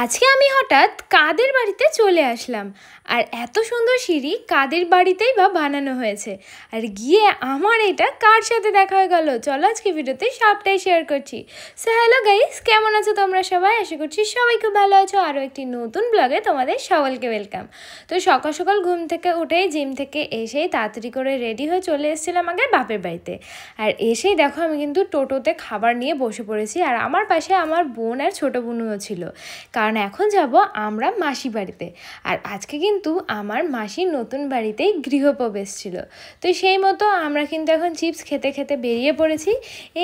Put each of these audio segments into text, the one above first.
আজকে আমি হঠাৎ কাদের বাড়িতে চলে আসলাম। আর এত সুন্দর সিঁড়ি কাদের বাড়িতেই বা বানানো হয়েছে, আর গিয়ে আমার এটা কার সাথে দেখা হয়ে গেল। চলো আজকে ভিডিওতে সবটাই শেয়ার করছি। সো হ্যালো গাইস, কেমন আছো তোমরা সবাই? আশা করছি সবাই খুব ভালো আছো। আরও একটি নতুন ব্লগে তোমাদের সকলকে ওয়েলকাম। তো সকাল সকাল ঘুম থেকে উঠেই জিম থেকে এসেই তাড়াতাড়ি করে রেডি হয়ে চলে এসেছিলাম আগে বাপের বাড়িতে। আর এসেই দেখো আমি কিন্তু টোটোতে খাবার নিয়ে বসে পড়েছি, আর আমার পাশে আমার বোন আর ছোটো বোনও ছিল, কারণ এখন যাব আমরা মাসি বাড়িতে। আর আজকে কিন্তু আমার মাসির নতুন বাড়িতেই গৃহপ্রবেশ ছিল। তো সেই মতো আমরা কিন্তু এখন চিপস খেতে খেতে বেরিয়ে পড়েছি।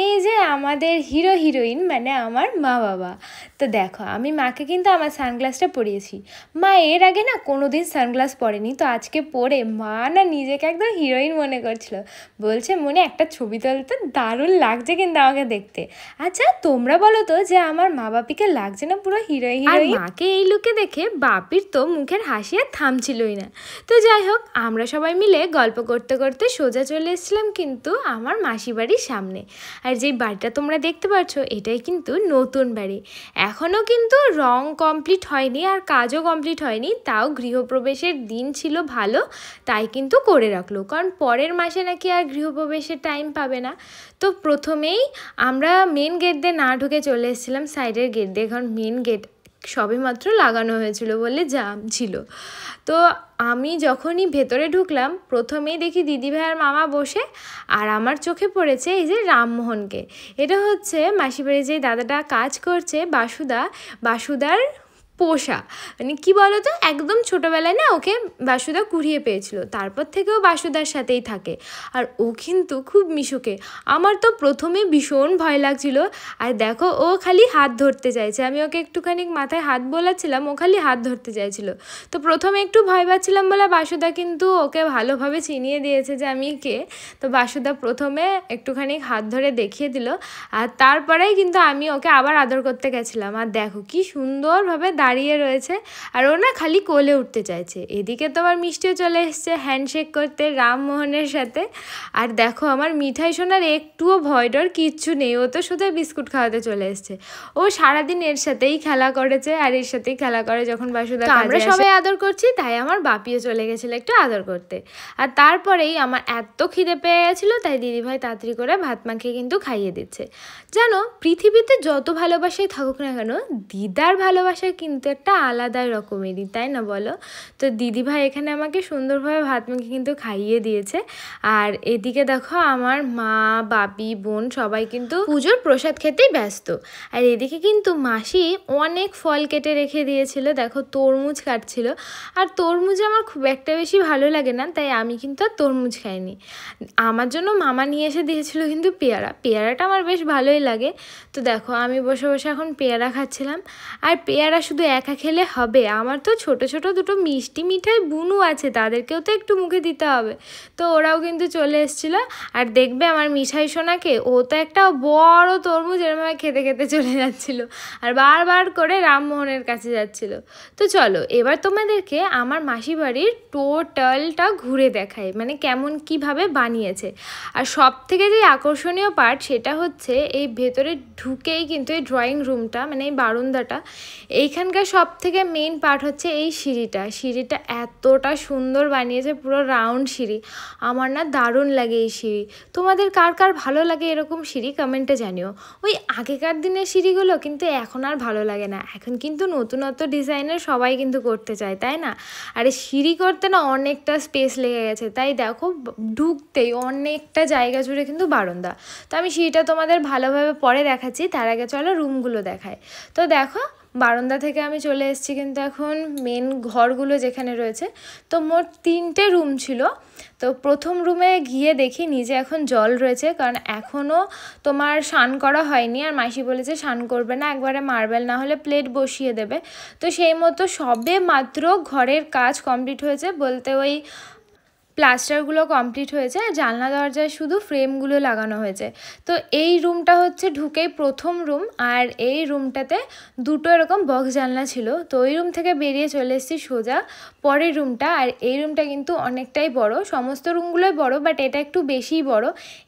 এই যে আমাদের হিরো হিরোইন মানে আমার মা বাবা। তো দেখো আমি মাকে কিন্তু আমার সানগ্লাসটা পরিয়েছি। মা এর আগে না কোনো দিন সানগ্লাস পরেনি, তো আজকে পরে মা না নিজেকে একদম হিরোইন মনে করছিল। বলছে মনে একটা ছবি তুলতে দারুণ লাগছে কিন্তু আমাকে দেখতে। আচ্ছা তোমরা বলো তো যে আমার মা বাপিকে লাগছে না পুরো হিরোইন? আর মাকে এই লুকে দেখে বাপির তো মুখের হাসি আর থামছিলই না। তো যাই হোক, আমরা সবাই মিলে গল্প করতে করতে সোজা চলে এসেছিলাম কিন্তু আমার মাসি বাড়ির সামনে। আর যেই বাড়িটা তোমরা দেখতে পাচ্ছ এটাই কিন্তু নতুন বাড়ি। এখনও কিন্তু রং কমপ্লিট হয়নি আর কাজও কমপ্লিট হয়নি, তাও গৃহপ্রবেশের দিন ছিল ভালো তাই কিন্তু করে রাখলো, কারণ পরের মাসে নাকি আর গৃহপ্রবেশের টাইম পাবে না। তো প্রথমেই আমরা মেন গেট দিয়ে না ঢুকে চলে এসেছিলাম সাইডের গেট দিয়ে, কারণ মেন গেট সবেমাত্র লাগানো হয়েছিল বলে জাম ছিল। তো আমি যখনই ভেতরে ঢুকলাম প্রথমেই দেখি দিদিভাই আর মামা বসে, আর আমার চোখে পড়েছে এই যে রামমোহনকে। এটা হচ্ছে মাসিবাড়ি যে দাদাটা কাজ করছে বাসুদার পোষা, মানে কী বলো তো, একদম ছোটোবেলায় না ওকে বাসুদা কুড়িয়ে পেয়েছিল, তারপর থেকেও বাসুদার সাথেই থাকে। আর ও কিন্তু খুব মিশুকে। আমার তো প্রথমে ভীষণ ভয় লাগছিল। আর দেখো ও খালি হাত ধরতে চাইছে, আমি ওকে একটুখানি মাথায় হাত বোলাচ্ছিলাম, ও খালি হাত ধরতে চাইছিল। তো প্রথমে একটু ভয় পাচ্ছিলাম বলে বাসুদা কিন্তু ওকে ভালোভাবে চিনিয়ে দিয়েছে যে আমি কে। তো বাসুদা প্রথমে একটুখানি হাত ধরে দেখিয়ে দিল, আর তারপরেই কিন্তু আমি ওকে আবার আদর করতে গেছিলাম। আর দেখো কি সুন্দরভাবে দাঁড়িয়ে রয়েছে, আর ও না খালি কোলে উঠতে চাইছে। এদিকে তো আমার মিষ্টিও চলে এসছে হ্যান্ডশেক করতে রামমোহনের সাথে। আর দেখো আমার মিঠাই সোনার একটুও ভয় ডর কিচ্ছু নেই, ও তো শুধু বিস্কুট খাওয়াতে চলে এসছে। ও সারাদিন এর সাথেই খেলা করেছে আর এর সাথেই খেলা করে যখন বাসুদা। আমরা সবাই আদর করছি তাই আমার বাপিও চলে গেছিলো একটু আদর করতে। আর তারপরেই আমার এত খিদে পেয়ে গেছিলো তাই দিদিভাই তাড়াতাড়ি করে ভাত মাখিয়ে কিন্তু খাইয়ে দিচ্ছে। জানো পৃথিবীতে যত ভালোবাসাই থাকুক না কেন, দিদার ভালোবাসা কিন্তু একটা আলাদা রকমেরই, তাই না বলো? তো দিদিভাই এখানে আমাকে সুন্দরভাবে ভাত মাখিয়ে কিন্তু খাইয়ে দিয়েছে। আর এদিকে দেখো আমার মা বাপি বোন সবাই কিন্তু পুজোর প্রসাদ খেতেই ব্যস্ত। আর এদিকে কিন্তু মাসি অনেক ফল কেটে রেখে দিয়েছিল, দেখো তরমুজ কাটছিল। আর তরমুজ আমার খুব একটা বেশি ভালো লাগে না, তাই আমি কিন্তু আর তরমুজ খাইনি। আমার জন্য মামা নিয়ে এসে দিয়েছিল কিন্তু পেয়ারাটা আমার বেশ ভালোই লাগে। তো দেখো আমি বসে বসে এখন পেয়ারা খাচ্ছিলাম। আর পেয়ারা শুধু একা খেলে হবে, আমার তো ছোট ছোট দুটো মিষ্টি মিঠাই বুনু আছে, তাদেরকেও তো একটু মুখে দিতে হবে। তো ওরাও কিন্তু চলে এসেছিলো। আর দেখবে আমার মিঠাই সোনাকে, ও তো একটা বড় তরমুজ এরমভাবে খেতে খেতে চলে যাচ্ছিলো, আর বারবার করে রামমোহনের কাছে যাচ্ছিল। তো চলো এবার তোমাদেরকে আমার মাসি বাড়ির টোটালটা ঘুরে দেখাই, মানে কেমন কিভাবে বানিয়েছে। আর সব থেকে যে আকর্ষণীয় পার্ট সেটা হচ্ছে এই ভেতরে ঢুকেই কিন্তু এই ড্রয়িং রুমটা মানে এই বারান্দাটা, এইখানকার সব থেকে মেইন পার্ট হচ্ছে এই সিঁড়িটা এতটা সুন্দর বানিয়েছে, পুরো রাউন্ড সিঁড়ি। আমার না দারুণ লাগে এই সিঁড়ি। তোমাদের কার কার ভালো লাগে এরকম সিঁড়ি কমেন্টে জানিও। ওই আগেকার দিনের সিঁড়িগুলো কিন্তু এখন আর ভালো লাগে না, এখন কিন্তু নতুনত্ব ডিজাইনের সবাই কিন্তু করতে চায়, তাই না? আর এই সিঁড়ি করতে না অনেকটা স্পেস লেগে গেছে, তাই দেখো ঢুকতেই অনেকটা জায়গা জুড়ে কিন্তু বারান্দা। তো আমি সিঁড়িটা তোমাদের ভালোভাবে পরে দেখাচ্ছি, তার আগে চলো রুমগুলো দেখায়। তো দেখো বারান্দা থেকে আমি চলে এসেছি কিন্তু এখন মেন ঘরগুলো যেখানে রয়েছে। তো মোট 3টে রুম ছিল। তো প্রথম রুমে গিয়ে দেখি নিচে এখন জল রয়েছে, কারণ এখনও তোমার স্নান করা হয়নি। আর মাসি বলেছে স্নান করবে না, একবারে মার্বেল না হলে প্লেট বসিয়ে দেবে। তো সেই মতো সবে মাত্র ঘরের কাজ কমপ্লিট হয়েছে, বলতে ওই প্লাস্টারগুলো কমপ্লিট হয়েছে, জানলা দরজায় শুধু ফ্রেমগুলো লাগানো হয়েছে। তো এই রুমটা হচ্ছে ঢুকেই প্রথম রুম, আর এই রুমটাতে দুটো এরকম বক্স জানলা ছিল। তো ওই রুম থেকে বেরিয়ে চলে এসেছি সোজা পরের রুমটা। আর এই রুমটা কিন্তু অনেকটাই বড়, সমস্ত রুমগুলোই বড় বাট এটা একটু বেশিই বড়।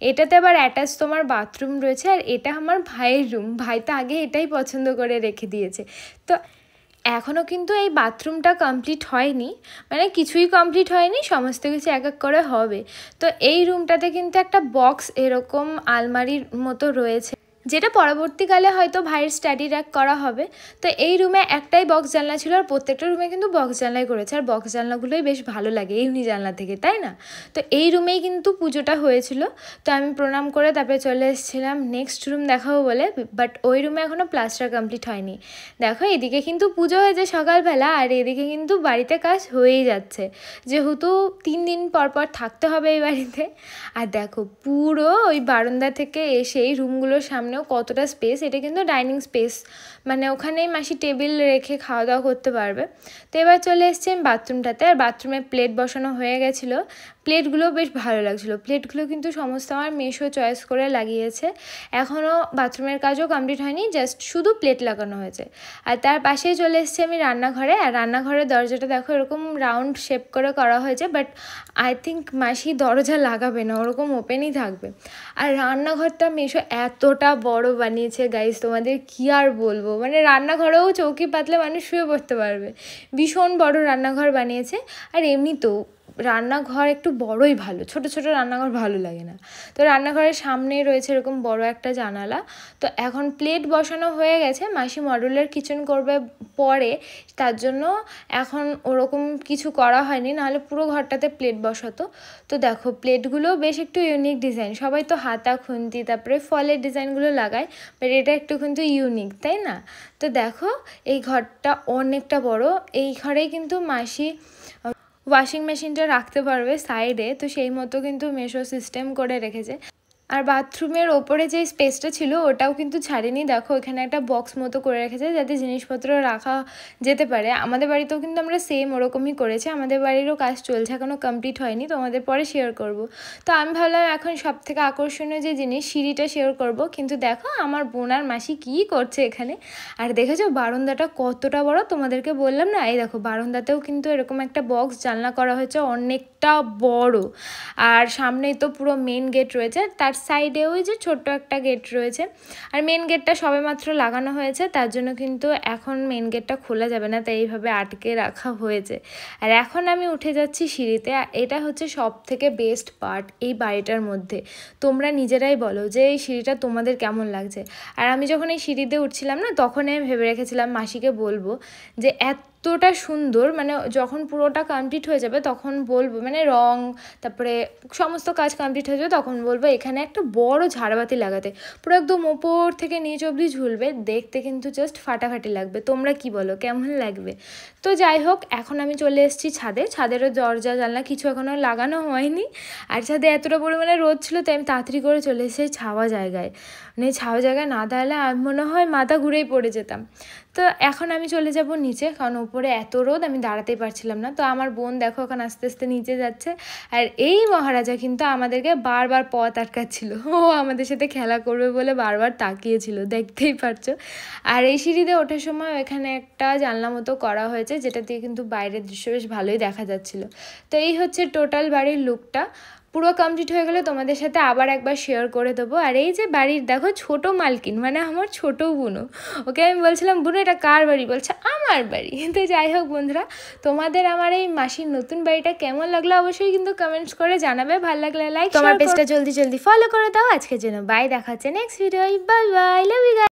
এটাতে আবার অ্যাটাচ তোমার বাথরুম রয়েছে। আর এটা আমার ভাইয়ের রুম, ভাই তো আগে এটাই পছন্দ করে রেখে দিয়েছে। তো এখনও কিন্তু এই বাথরুমটা কমপ্লিট হয়নি, মানে কিছুই কমপ্লিট হয়নি, সমস্ত কিছু এক এক করে হবে। তো এই রুমটাতে কিন্তু একটা বক্স এরকম আলমারির মতো রয়েছে, যেটা পরবর্তীকালে হয়তো ভাইয়ের স্টাডি র্যাক করা হবে। তো এই রুমে একটাই বক্স জানলা ছিল, আর প্রত্যেকটা রুমে কিন্তু বক্স জানলাই করেছে, আর বক্স জানলাগুলোই বেশ ভালো লাগে এমনি জানলা থেকে, তাই না? তো এই রুমেই কিন্তু পুজোটা হয়েছিল। তো আমি প্রণাম করে তারপরে চলে এসেছিলাম নেক্সট রুম দেখাবো বলে, বাট ওই রুমে এখনও প্লাস্টার কমপ্লিট হয়নি। দেখো এদিকে কিন্তু পুজো হয়েছে সকালবেলা, আর এদিকে কিন্তু বাড়িতে কাজ হয়েই যাচ্ছে, যেহেতু 3 দিন পর পর থাকতে হবে এই বাড়িতে। আর দেখো পুরো ওই বারান্দা থেকে এসে এই রুমগুলোর সামনেও কতটা স্পেস, এটা কিন্তু ডাইনিং স্পেস, মানে ওখানেই মাসি টেবিল রেখে খাওয়া দাওয়া করতে পারবে। তো এবার চলে এসেছি আমি বাথরুমটাতে, আর বাথরুমে প্লেট বসানো হয়ে গেছিলো। প্লেটগুলো বেশ ভালো লাগছিলো, প্লেটগুলো কিন্তু সমস্ত আমার মেশো চয়েস করে লাগিয়েছে। এখনও বাথরুমের কাজও কমপ্লিট হয়নি, জাস্ট শুধু প্লেট লাগানো হয়েছে। আর তার পাশেই চলে এসেছি আমি রান্নাঘরে, আর রান্নাঘরের দরজাটা দেখো এরকম রাউন্ড শেপ করে করা হয়েছে, বাট আই থিঙ্ক মাসি দরজা লাগাবে না, ওরকম ওপেনই থাকবে। আর রান্নাঘরটা মেশো এতটা বড় বানিয়েছে গাইস, তোমাদের কি আর বলবো, মানে রান্নাঘরেও চৌকি পাতলে মানুষ শুয়ে পড়তে পারবে, ভীষণ বড় রান্নাঘর বানিয়েছে। আর এমনিতেও রান্নাঘর একটু বড়ই ভালো, ছোট ছোট রান্নাঘর ভালো লাগে না। তো রান্নাঘরের সামনেই রয়েছে এরকম বড় একটা জানালা। তো এখন প্লেট বসানো হয়ে গেছে, মাসি মডুলার কিচেন করবে পরে, তার জন্য এখন ওরকম কিছু করা হয়নি, নাহলে পুরো ঘরটাতে প্লেট বসাতো। তো দেখো প্লেটগুলো বেশ একটু ইউনিক ডিজাইন, সবাই তো হাতা খুন্তি তারপরে ফলের ডিজাইনগুলো লাগায়, বাট এটা একটু কিন্তু ইউনিক, তাই না? তো দেখো এই ঘরটা অনেকটা বড়, এই ঘরেই কিন্তু মাসি ওয়াশিং মেশিনটা রাখতে পারবে সাইডে, তো সেই মতো কিন্তু মেশো সিস্টেম করে রেখেছে। আর বাথরুমের ওপরে যে স্পেসটা ছিল ওটাও কিন্তু ছাড়েনি, দেখো এখানে একটা বক্স মতো করে রেখেছে যাতে জিনিসপত্র রাখা যেতে পারে। আমাদের বাড়িতেও কিন্তু আমরা সেম ওরকমই করেছি, আমাদের বাড়িরও কাজ চলছে, এখনও কমপ্লিট হয়নি, তোমাদের পরে শেয়ার করব। তো আমি ভাবলাম এখন সব থেকে আকর্ষণীয় যে জিনিস সিঁড়িটা শেয়ার করব, কিন্তু দেখো আমার বোন আর মাসি কী করছে এখানে। আর দেখেছো বারান্দাটা কতটা বড়, তোমাদেরকে বললাম না, এই দেখো বারান্দাতেও কিন্তু এরকম একটা বক্স জানলা করা হয়েছে অনেকটা বড়। আর সামনেই তো পুরো মেন গেট রয়েছে, তার সাইডে ওই যে ছোট্ট একটা গেট রয়েছে। আর মেন গেটটা সবেমাত্র লাগানো হয়েছে, তার জন্য কিন্তু এখন মেন গেটটা খোলা যাবে না, তাই এইভাবে আটকে রাখা হয়েছে। আর এখন আমি উঠে যাচ্ছি সিঁড়িতে, আর এটা হচ্ছে সব থেকে বেস্ট পার্ট এই বাড়িটার মধ্যে। তোমরা নিজেরাই বলো যে এই সিঁড়িটা তোমাদের কেমন লাগছে। আর আমি যখন এই সিঁড়িতে উঠছিলাম না, তখন আমি ভেবে রেখেছিলাম মাসিকে বলবো যে এতটা সুন্দর, মানে যখন পুরোটা কমপ্লিট হয়ে যাবে তখন বলবো, মানে রং তারপরে সমস্ত কাজ কমপ্লিট হয়ে যাবে তখন বলবো এখানে একটা বড় ঝাড়বাতি লাগাতে, পুরো একদম ওপর থেকে নিচ অবধি ঝুলবে, দেখতে কিন্তু জাস্ট ফাটাফাটি লাগবে। তোমরা কি বলো কেমন লাগবে? তো যাই হোক এখন আমি চলে এসেছি ছাদে, ছাদেরও দরজা জানলা কিছু এখনও লাগানো হয়নি। আর ছাদে এতটা পরিমাণে রোদ ছিল তাই আমি তাড়াতাড়ি করে চলে এসেছি ছাওয়া জায়গায়, মানে ছাওয়া জায়গায় না দাঁড়ালে মনে হয় মাথা ঘুরেই পড়ে যেতাম। তো এখন আমি চলে যাব নিচে, কারণ উপরে এত রোদ আমি দাঁড়াতেই পারছিলাম না। তো আমার বোন দেখো এখন আস্তে আস্তে নিচে যাচ্ছে, আর এই মহারাজা কিন্তু আমাদেরকে বারবার পথ আটকাচ্ছিল, ও আমাদের সাথে খেলা করবে বলে বারবার তাকিয়েছিল, দেখতেই পারছো। আর এই সিঁড়িতে ওঠার সময় এখানে একটা জানলা মতো করা হয়েছে, যেটা দিয়ে কিন্তু বাইরের দৃশ্য বেশ ভালোই দেখা যাচ্ছিল। তো এই হচ্ছে টোটাল বাড়ির লুকটা, পুরো কমপ্লিট হয়ে গেলে তোমাদের সাথে আবার একবার শেয়ার করে দেবো। আর এই যে বাড়ির দেখো ছোট মালকিন, মানে আমার ছোটো বুনো, ওকে আমি বলছিলাম বুনো এটা কার বাড়ি, বলছে আমার বাড়ি। তো যাই হোক বন্ধুরা, তোমাদের আমার এই মাসির নতুন বাড়িটা কেমন লাগলো অবশ্যই কিন্তু কমেন্টস করে জানাবে, ভালো লাগলে লাইক, তোমার পেজটা জলদি জলদি ফলো করে দাও। আজকের জন্য বাই, দেখা হচ্ছে next video, bye bye, love you guys.